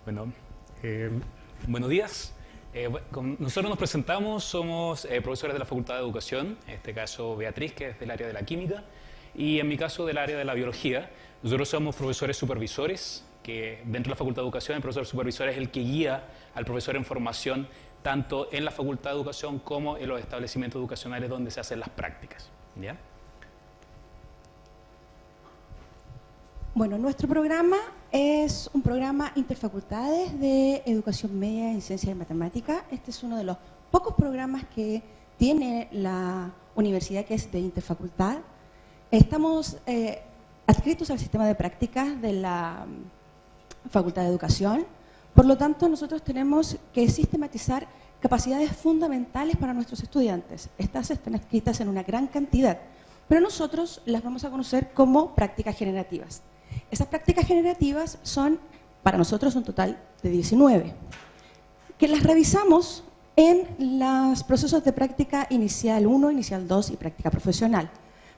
Bueno, buenos días. Nosotros nos presentamos, somos profesores de la Facultad de Educación, en este caso Beatriz, que es del área de la química, y en mi caso del área de la biología. Nosotros somos profesores supervisores, que dentro de la Facultad de Educación el profesor supervisor es el que guía al profesor en formación, tanto en la Facultad de Educación como en los establecimientos educacionales donde se hacen las prácticas. ¿Ya? Bueno, nuestro programa es un programa interfacultades de educación media en ciencia y matemática. Este es uno de los pocos programas que tiene la universidad que es de interfacultad. Estamos adscritos al sistema de prácticas de la Facultad de Educación. Por lo tanto, nosotros tenemos que sistematizar capacidades fundamentales para nuestros estudiantes. Estas están escritas en una gran cantidad, pero nosotros las vamos a conocer como prácticas generativas. Esas prácticas generativas son, para nosotros, un total de 19, que las revisamos en los procesos de práctica inicial 1, inicial 2 y práctica profesional.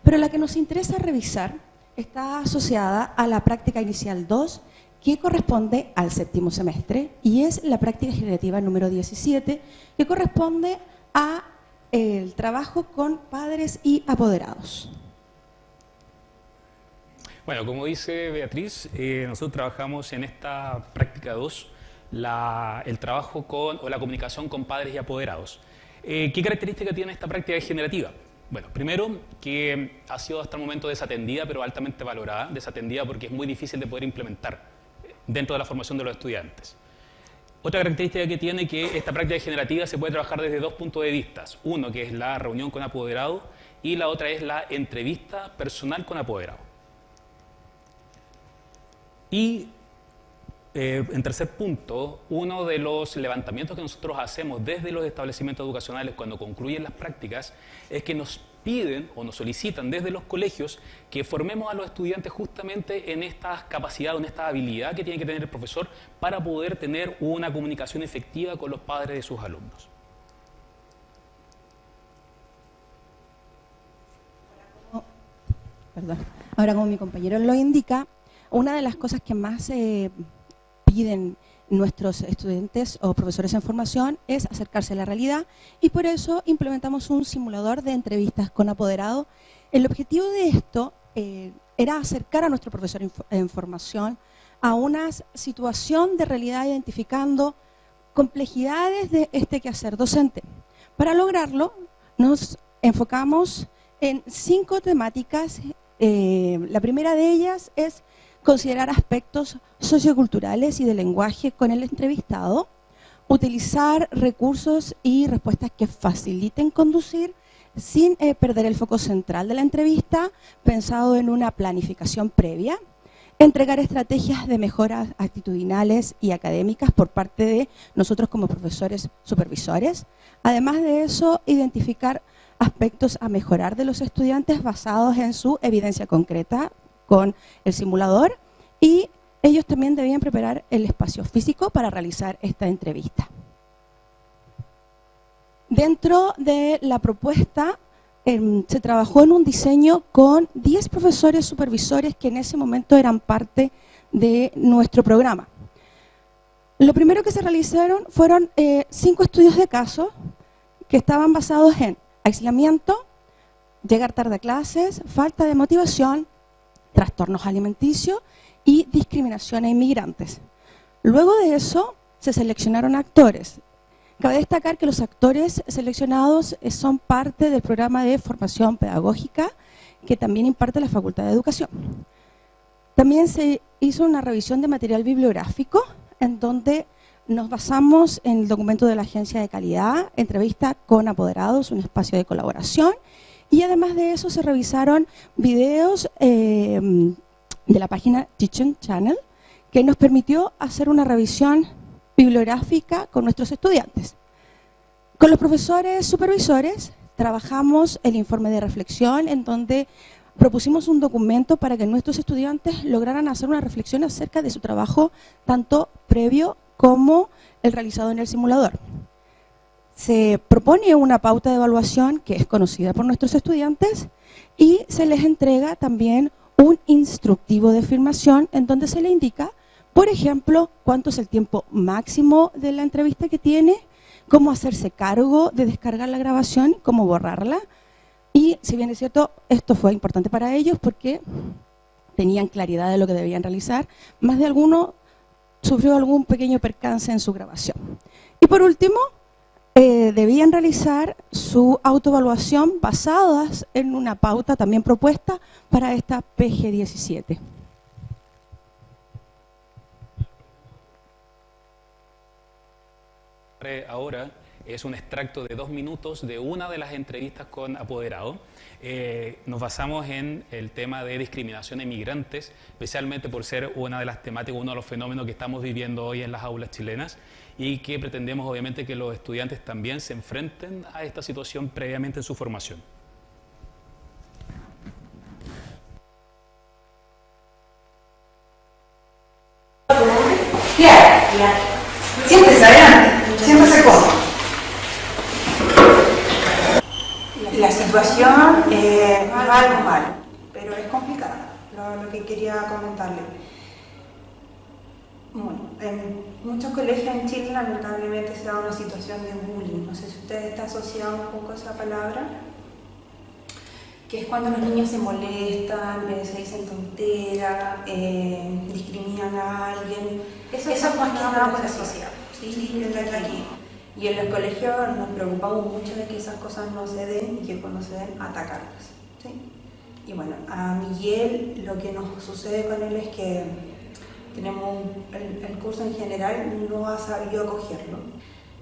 Pero la que nos interesa revisar está asociada a la práctica inicial 2, que corresponde al séptimo semestre, y es la práctica generativa número 17, que corresponde al trabajo con padres y apoderados. Bueno, como dice Beatriz, nosotros trabajamos en esta práctica 2, el trabajo o la comunicación con padres y apoderados. ¿Qué característica tiene esta práctica generativa? Bueno, primero, que ha sido hasta el momento desatendida, pero altamente valorada, desatendida porque es muy difícil de poder implementar dentro de la formación de los estudiantes. Otra característica que tiene que esta práctica generativa se puede trabajar desde dos puntos de vista. Uno, que es la reunión con apoderado, y la otra es la entrevista personal con apoderado. Y en tercer punto, uno de los levantamientos que nosotros hacemos desde los establecimientos educacionales cuando concluyen las prácticas es que nos piden o nos solicitan desde los colegios que formemos a los estudiantes justamente en estas capacidades, en esta habilidad que tiene que tener el profesor para poder tener una comunicación efectiva con los padres de sus alumnos. Ahora, como mi compañero lo indica, una de las cosas que más piden nuestros estudiantes o profesores en formación es acercarse a la realidad, y por eso implementamos un simulador de entrevistas con apoderado. El objetivo de esto era acercar a nuestro profesor en formación a una situación de realidad, identificando complejidades de este quehacer docente. Para lograrlo nos enfocamos en 5 temáticas. La primera de ellas es considerar aspectos socioculturales y de lenguaje con el entrevistado, utilizar recursos y respuestas que faciliten conducir sin perder el foco central de la entrevista, pensado en una planificación previa, entregar estrategias de mejoras actitudinales y académicas por parte de nosotros como profesores supervisores. Además de eso, identificar aspectos a mejorar de los estudiantes basados en su evidencia concreta con el simulador, y ellos también debían preparar el espacio físico para realizar esta entrevista. Dentro de la propuesta se trabajó en un diseño con 10 profesores supervisores que en ese momento eran parte de nuestro programa. Lo primero que se realizaron fueron 5 estudios de caso que estaban basados en aislamiento, llegar tarde a clases, falta de motivación, trastornos alimenticios y discriminación a inmigrantes. Luego de eso se seleccionaron actores. Cabe destacar que los actores seleccionados son parte del programa de formación pedagógica que también imparte la Facultad de Educación. También se hizo una revisión de material bibliográfico en donde nos basamos en el documento de la Agencia de Calidad, entrevista con apoderados, un espacio de colaboración, y además de eso se revisaron videos de la página Teaching Channel, que nos permitió hacer una revisión bibliográfica con nuestros estudiantes. Con los profesores supervisores trabajamos el informe de reflexión, en donde propusimos un documento para que nuestros estudiantes lograran hacer una reflexión acerca de su trabajo, tanto previo como el realizado en el simulador. Se propone una pauta de evaluación que es conocida por nuestros estudiantes y se les entrega también un instructivo de afirmación en donde se le indica Por ejemplo, cuánto es el tiempo máximo de la entrevista que tiene, cómo hacerse cargo de descargar la grabación, cómo borrarla. Y si bien es cierto, esto fue importante para ellos porque tenían claridad de lo que debían realizar, más de alguno sufrió algún pequeño percance en su grabación. Y por último, debían realizar su autoevaluación basadas en una pauta también propuesta para esta PG-17. Ahora es un extracto de 2 minutos de una de las entrevistas con apoderados. Nos basamos en el tema de discriminación a inmigrantes, especialmente por ser una de las temáticas, uno de los fenómenos que estamos viviendo hoy en las aulas chilenas y que pretendemos obviamente que los estudiantes también se enfrenten a esta situación previamente en su formación. Claro. Siéntese adelante, siéntese cómodo. La situación no es algo malo, pero es complicada, lo que quería comentarle. Bueno, en muchos colegios en Chile lamentablemente se da una situación de bullying. No sé si usted está asociado un poco a esa palabra, que es cuando los niños se molestan, se dicen tonteras, discriminan a alguien. Eso es más que nada por la sociedad, ¿sí? Aquí. Y en los colegios nos preocupamos mucho de que esas cosas no se den y que cuando se den, atacarlas, ¿sí? Y bueno, a Miguel lo que nos sucede con él es que tenemos el curso en general no ha sabido acogerlo.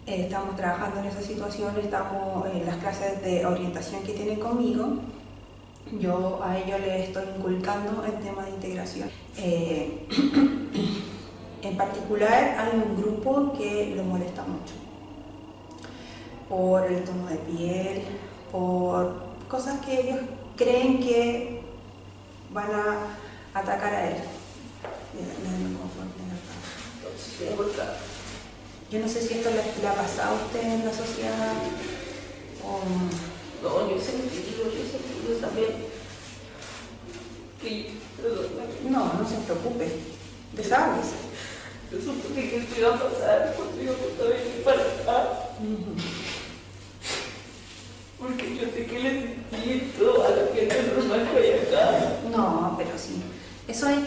Estamos trabajando en esa situación, estamos en las clases de orientación que tienen conmigo. Yo a ellos les estoy inculcando el tema de integración. En particular hay un grupo que lo molesta mucho por el tono de piel, por cosas que ellos creen que van a atacar a él. Yo no sé si esto le ha pasado a usted en la sociedad o... No, yo he sentido también. Sí, no se preocupe, deshágase. Resulta que esto iba a pasar cuando yo no venir para acá. Porque yo sé que le sentí todo a la gente normal que hay acá. No, pero sí. Eso es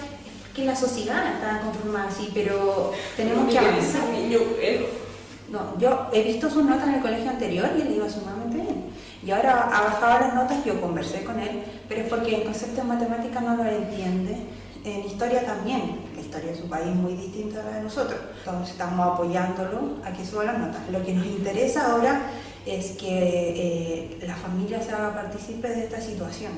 porque la sociedad está conformada así, pero tenemos que avanzar. Niño bueno. No, yo he visto sus notas en el colegio anterior y él iba sumamente bien. Y ahora ha bajado las notas, yo conversé con él, pero es porque el concepto de matemática no lo entiende. En historia también, la historia de su país es muy distinta a la de nosotros. Entonces estamos apoyándolo a que suba las notas. Lo que nos interesa ahora es que la familia se haga partícipe de esta situación.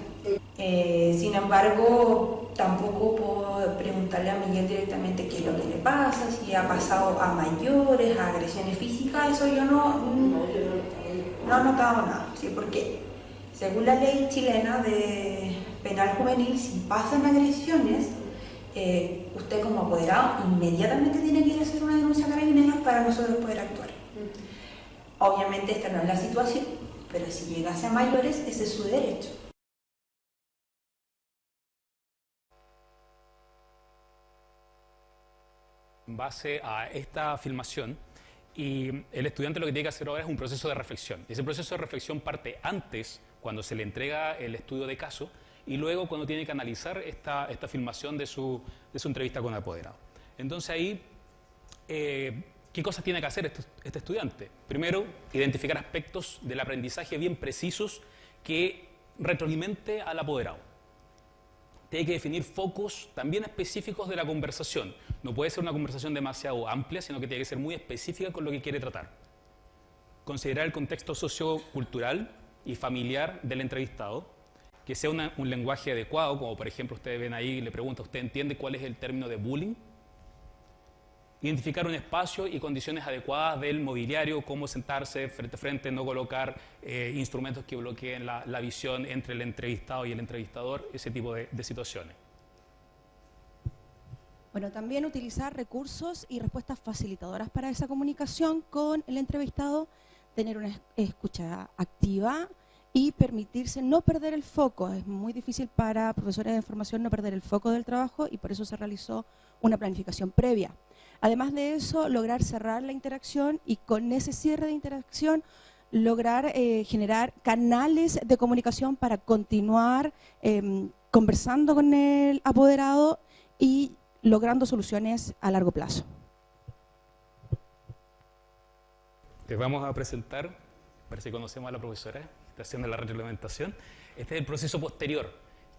Sin embargo, tampoco puedo preguntarle a Miguel directamente qué es lo que le pasa, si ha pasado a mayores, a agresiones físicas, eso yo no he notado nada, ¿sí? Porque según la ley chilena de penal juvenil, si pasan agresiones, usted como apoderado inmediatamente tiene que ir a hacer una denuncia a Carabineros para nosotros poder actuar. Obviamente esta no es la situación, pero si llegase a mayores, ese es su derecho. En base a esta filmación, y el estudiante lo que tiene que hacer ahora es un proceso de reflexión. Ese proceso de reflexión parte antes, cuando se le entrega el estudio de caso, y luego cuando tiene que analizar esta filmación de su entrevista con el apoderado. Entonces ahí, ¿qué cosas tiene que hacer este estudiante? Primero, identificar aspectos del aprendizaje bien precisos que retroalimente al apoderado. Tiene que definir focos también específicos de la conversación. No puede ser una conversación demasiado amplia, sino que tiene que ser muy específica con lo que quiere tratar. Considerar el contexto sociocultural y familiar del entrevistado, que sea un lenguaje adecuado, como por ejemplo ustedes ven ahí y le pregunta, ¿usted entiende cuál es el término de bullying? Identificar un espacio y condiciones adecuadas del mobiliario, cómo sentarse frente a frente, no colocar instrumentos que bloqueen la visión entre el entrevistado y el entrevistador, ese tipo de situaciones. Bueno, también utilizar recursos y respuestas facilitadoras para esa comunicación con el entrevistado, tener una escucha activa, y permitirse no perder el foco. Es muy difícil para profesores de formación no perder el foco del trabajo y por eso se realizó una planificación previa. Además de eso, lograr cerrar la interacción y con ese cierre de interacción lograr generar canales de comunicación para continuar conversando con el apoderado y logrando soluciones a largo plazo. Les vamos a presentar, parece que conocemos a la profesora, está haciendo la reglamentación. Este es el proceso posterior.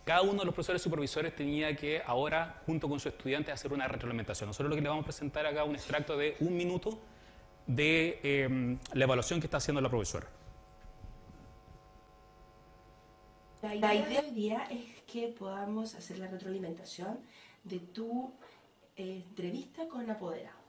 Cada uno de los profesores supervisores tenía que ahora, junto con su estudiante, hacer una retroalimentación. Nosotros lo que le vamos a presentar acá es un extracto de 1 minuto de la evaluación que está haciendo la profesora. La idea hoy día es que podamos hacer la retroalimentación de tu entrevista con apoderado.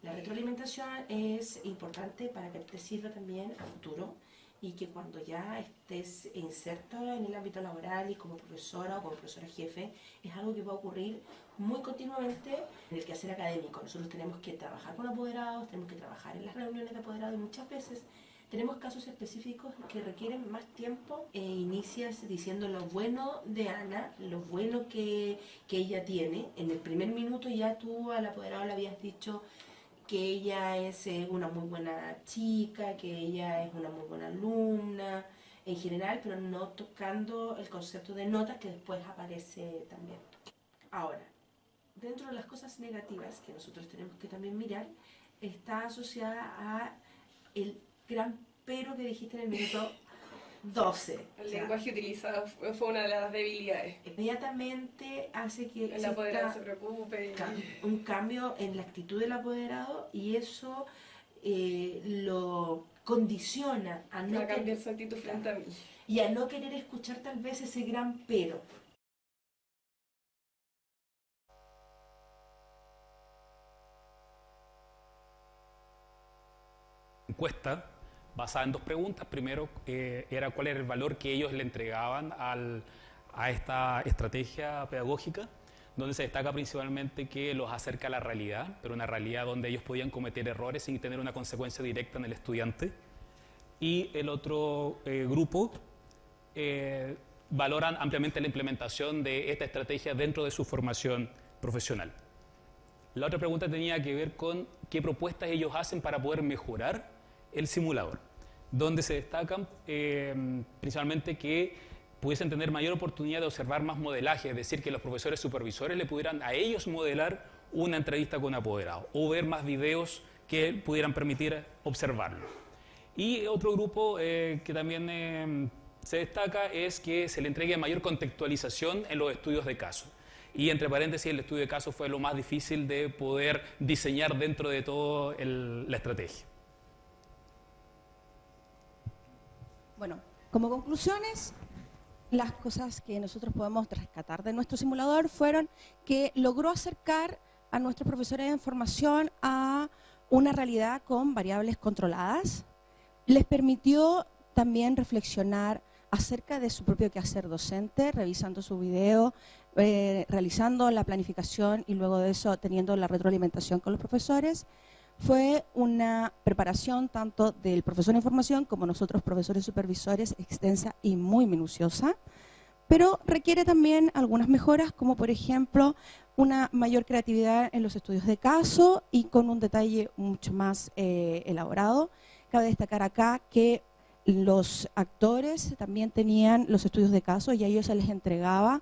La retroalimentación es importante para que te sirva también a futuro y que cuando ya estés inserto en el ámbito laboral y como profesora o como profesora jefe, es algo que va a ocurrir muy continuamente en el quehacer académico. Nosotros tenemos que trabajar con apoderados, tenemos que trabajar en las reuniones de apoderados y muchas veces tenemos casos específicos que requieren más tiempo e inicias diciendo lo bueno de Ana, lo bueno que ella tiene. En el primer minuto ya tú al apoderado le habías dicho que ella es una muy buena chica, que ella es una muy buena alumna en general, pero no tocando el concepto de notas que después aparece también. Ahora, dentro de las cosas negativas que nosotros tenemos que también mirar, está asociada a el gran pero que dijiste en el minuto 12. El lenguaje utilizado fue una de las debilidades. Inmediatamente hace que el apoderado se preocupe. Un cambio en la actitud del apoderado y eso lo condiciona a no cambiar su actitud frente a mí. Y a no querer escuchar tal vez ese gran pero. Encuesta basada en 2 preguntas. Primero era cuál era el valor que ellos le entregaban a esta estrategia pedagógica, donde se destaca principalmente que los acerca a la realidad, pero una realidad donde ellos podían cometer errores sin tener una consecuencia directa en el estudiante. Y el otro grupo valoran ampliamente la implementación de esta estrategia dentro de su formación profesional. La otra pregunta tenía que ver con qué propuestas ellos hacen para poder mejorar el simulador, donde se destacan principalmente que pudiesen tener mayor oportunidad de observar más modelaje, es decir, que los profesores supervisores le pudieran a ellos modelar una entrevista con apoderado o ver más videos que pudieran permitir observarlo. Y otro grupo que también se destaca es que se le entregue mayor contextualización en los estudios de caso. Y entre paréntesis, el estudio de caso fue lo más difícil de poder diseñar dentro de toda la estrategia. Bueno, como conclusiones, las cosas que nosotros podemos rescatar de nuestro simulador fueron que logró acercar a nuestros profesores de formación a una realidad con variables controladas, les permitió también reflexionar acerca de su propio quehacer docente, revisando su video, realizando la planificación y luego de eso teniendo la retroalimentación con los profesores. Fue una preparación tanto del profesor de formación como nosotros profesores supervisores extensa y muy minuciosa, pero requiere también algunas mejoras como por ejemplo una mayor creatividad en los estudios de caso y con un detalle mucho más elaborado. Cabe destacar acá que los actores también tenían los estudios de caso y a ellos se les entregaba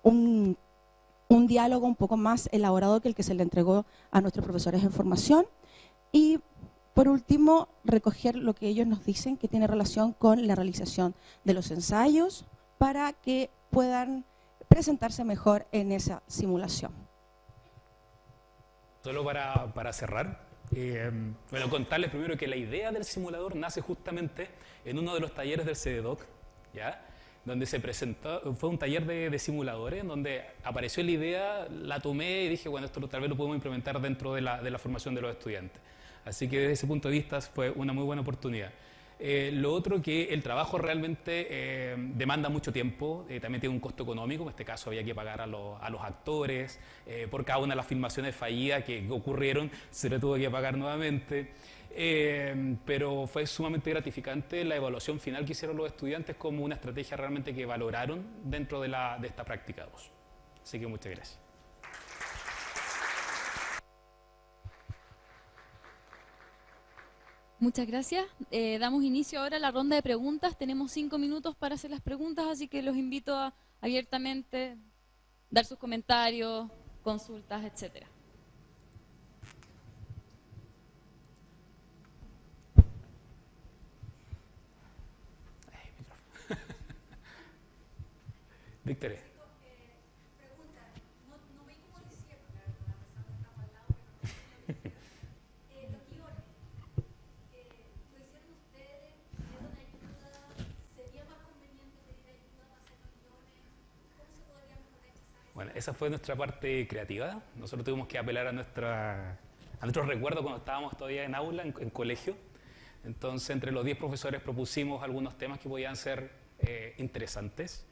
un diálogo un poco más elaborado que el que se le entregó a nuestros profesores en formación. Y por último, recoger lo que ellos nos dicen que tiene relación con la realización de los ensayos para que puedan presentarse mejor en esa simulación. Solo para cerrar, bueno, contarles primero que la idea del simulador nace justamente en uno de los talleres del CEDEDOC, ¿ya? Donde se presentó, fue un taller de simuladores, donde apareció la idea, la tomé y dije, bueno, esto tal vez lo podemos implementar dentro de la formación de los estudiantes. Así que desde ese punto de vista fue una muy buena oportunidad. Lo otro que el trabajo realmente demanda mucho tiempo, también tiene un costo económico, en este caso había que pagar a los actores, por cada una de las filmaciones fallidas que ocurrieron se le tuvo que pagar nuevamente. pero fue sumamente gratificante la evaluación final que hicieron los estudiantes como una estrategia realmente que valoraron dentro de esta práctica 2. Así que muchas gracias. Muchas gracias. Damos inicio ahora a la ronda de preguntas. Tenemos 5 minutos para hacer las preguntas, así que los invito a abiertamente dar sus comentarios, consultas, etcétera. Víctor. Bueno, esa fue nuestra parte creativa. Nosotros tuvimos que apelar a nuestros recuerdos cuando estábamos todavía en aula, en colegio. Entonces, entre los 10 profesores propusimos algunos temas que podían ser interesantes.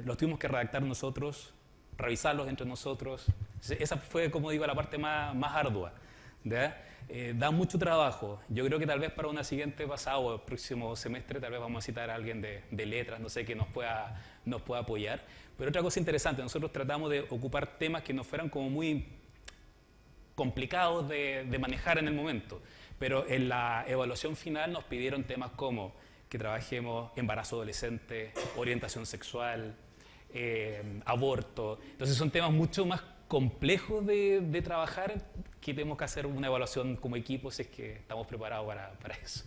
Los tuvimos que redactar nosotros, revisarlos entre nosotros. Esa fue, como digo, la parte más ardua, ¿verdad? Da mucho trabajo. Yo creo que tal vez para una siguiente pasada o el próximo semestre tal vez vamos a citar a alguien de letras, no sé, que nos pueda apoyar. Pero otra cosa interesante, nosotros tratamos de ocupar temas que no fueran como muy complicados de manejar en el momento. Pero en la evaluación final nos pidieron temas como que trabajemos embarazo adolescente, orientación sexual, aborto. Entonces son temas mucho más complejos de trabajar, que tenemos que hacer una evaluación como equipo si es que estamos preparados para eso.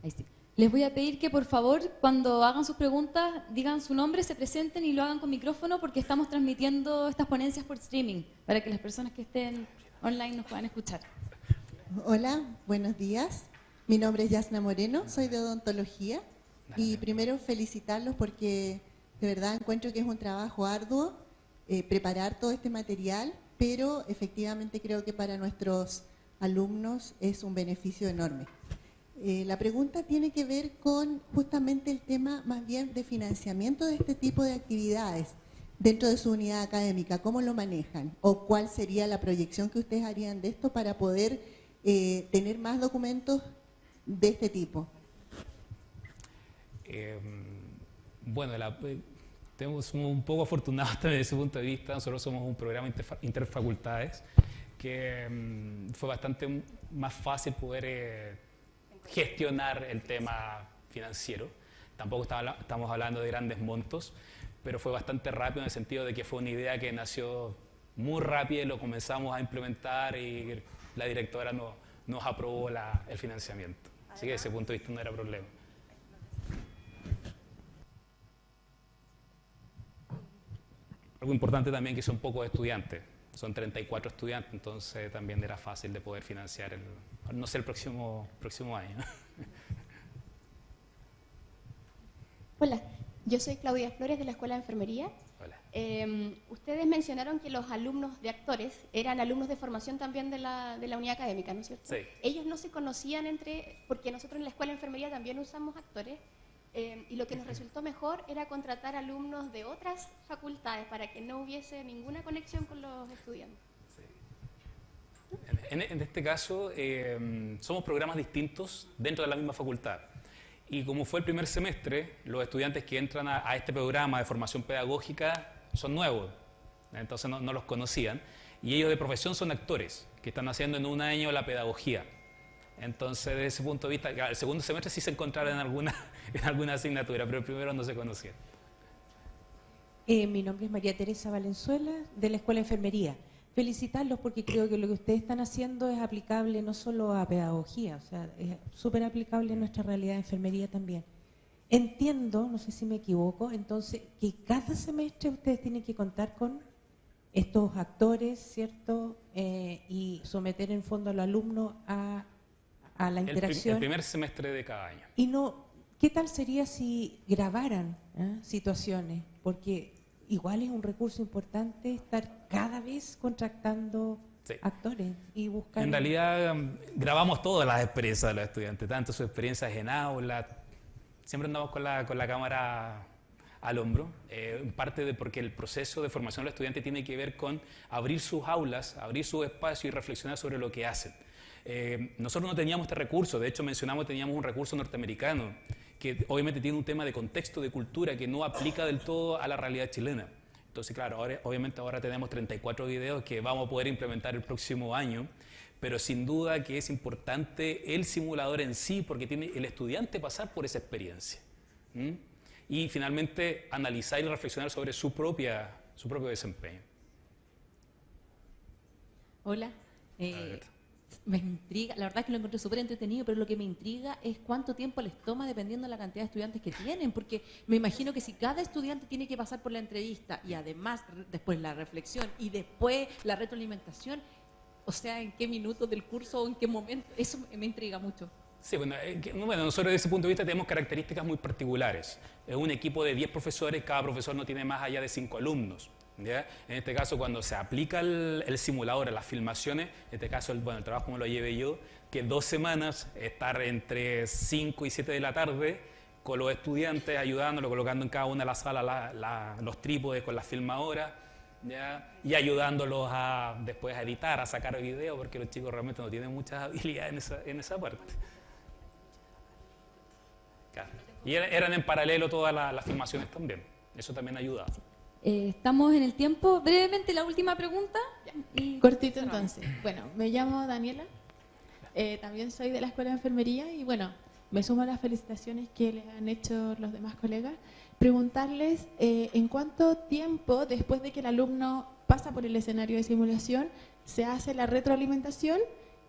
Ahí sí. Les voy a pedir que por favor, cuando hagan sus preguntas, digan su nombre, se presenten y lo hagan con micrófono, porque estamos transmitiendo estas ponencias por streaming, para que las personas que estén online nos puedan escuchar. Hola, buenos días. Mi nombre es Yasna Moreno, soy de odontología. Y primero felicitarlos porque de verdad encuentro que es un trabajo arduo preparar todo este material, pero efectivamente creo que para nuestros alumnos es un beneficio enorme. La pregunta tiene que ver con justamente el tema más bien de financiamiento de este tipo de actividades dentro de su unidad académica. ¿Cómo lo manejan? ¿O cuál sería la proyección que ustedes harían de esto para poder tener más documentos de este tipo? Bueno, somos un poco afortunados desde ese punto de vista. Nosotros somos un programa interfacultades que fue bastante más fácil poder gestionar el tema financiero. Tampoco estamos hablando de grandes montos, pero fue bastante rápido en el sentido de que fue una idea que nació muy rápido y lo comenzamos a implementar y la directora nos aprobó el financiamiento. Así que desde ese punto de vista no era problema. Algo importante también que son pocos estudiantes, son 34 estudiantes, entonces también era fácil de poder financiar no sé, el próximo año. Hola, yo soy Claudia Flores de la Escuela de Enfermería. Hola. Ustedes mencionaron que los alumnos de actores eran alumnos de formación también de la unidad académica, ¿no es cierto? Sí. Ellos no se conocían porque nosotros en la Escuela de Enfermería también usamos actores, y lo que nos resultó mejor era contratar alumnos de otras facultades para que no hubiese ninguna conexión con los estudiantes. En este caso, somos programas distintos dentro de la misma facultad. Y como fue el primer semestre, los estudiantes que entran a este programa de formación pedagógica son nuevos, entonces no los conocían. Y ellos de profesión son actores, que están haciendo en un año la pedagogía. Entonces, desde ese punto de vista, el segundo semestre sí se encontraron en alguna asignatura, pero el primero no se conocían. Mi nombre es María Teresa Valenzuela, de la Escuela de Enfermería. Felicitarlos porque creo que lo que ustedes están haciendo es aplicable no solo a pedagogía, o sea, es súper aplicable en nuestra realidad de enfermería también. Entiendo, no sé si me equivoco, entonces, que cada semestre ustedes tienen que contar con estos actores, ¿cierto? Y someter en fondo a los alumnos a la interacción. El primer semestre de cada año. Y ¿qué tal sería si grabaran situaciones? Porque igual es un recurso importante estar cada vez contratando actores y buscar... En realidad grabamos todas las experiencias de los estudiantes, tanto sus experiencias en aula, siempre andamos con la cámara al hombro, en parte porque el proceso de formación del estudiante tiene que ver con abrir sus aulas, abrir su espacio y reflexionar sobre lo que hacen. Nosotros no teníamos este recurso, de hecho mencionamos que teníamos un recurso norteamericano, que obviamente tiene un tema de contexto, de cultura, que no aplica del todo a la realidad chilena. Entonces, claro, obviamente ahora tenemos 34 videos que vamos a poder implementar el próximo año, pero sin duda que es importante el simulador en sí, porque tiene el estudiante pasar por esa experiencia. Y finalmente analizar y reflexionar sobre su propio desempeño. Hola. Me intriga, la verdad es que lo encontré súper entretenido, pero lo que me intriga es cuánto tiempo les toma dependiendo de la cantidad de estudiantes que tienen, porque me imagino que si cada estudiante tiene que pasar por la entrevista y además después la reflexión y después la retroalimentación, o sea, en qué minutos del curso o en qué momento, eso me intriga mucho. Sí, bueno, nosotros desde ese punto de vista tenemos características muy particulares. Es un equipo de 10 profesores, cada profesor no tiene más allá de 5 alumnos. ¿Ya? En este caso, cuando se aplica el simulador a las filmaciones, en este caso, el trabajo como lo llevé yo, que 2 semanas estar entre 5 y 7 de la tarde con los estudiantes, ayudándolo, colocando en cada una de las salas los trípodes con las filmadoras, ¿ya? Y ayudándolos después a editar, a sacar video, porque los chicos realmente no tienen muchas habilidades en esa parte. Claro. Y eran en paralelo todas las filmaciones también, eso también ayudaba. Estamos en el tiempo. Brevemente, la última pregunta. Y cortito entonces. Bueno, me llamo Daniela, también soy de la Escuela de Enfermería y bueno, me sumo a las felicitaciones que le han hecho los demás colegas. Preguntarles en cuánto tiempo después de que el alumno pasa por el escenario de simulación se hace la retroalimentación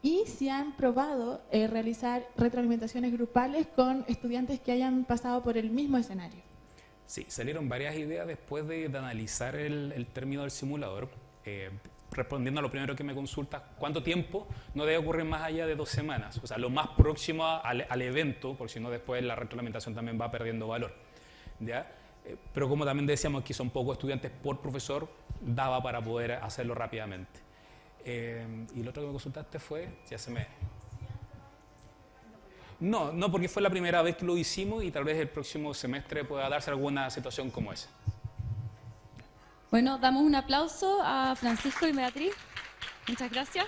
y si han probado realizar retroalimentaciones grupales con estudiantes que hayan pasado por el mismo escenario. Sí, salieron varias ideas después de analizar el término del simulador. Respondiendo a lo primero que me consultas, ¿cuánto tiempo? No debe ocurrir más allá de 2 semanas. O sea, lo más próximo al evento, porque si no después la retroalimentación también va perdiendo valor. ¿Ya? Pero como también decíamos que son pocos estudiantes por profesor, daba para poder hacerlo rápidamente. Y lo otro que me consultaste fue, ya se me... No, porque fue la primera vez que lo hicimos y tal vez el próximo semestre pueda darse alguna situación como esa. Bueno, damos un aplauso a Francisco y Beatriz. Muchas gracias.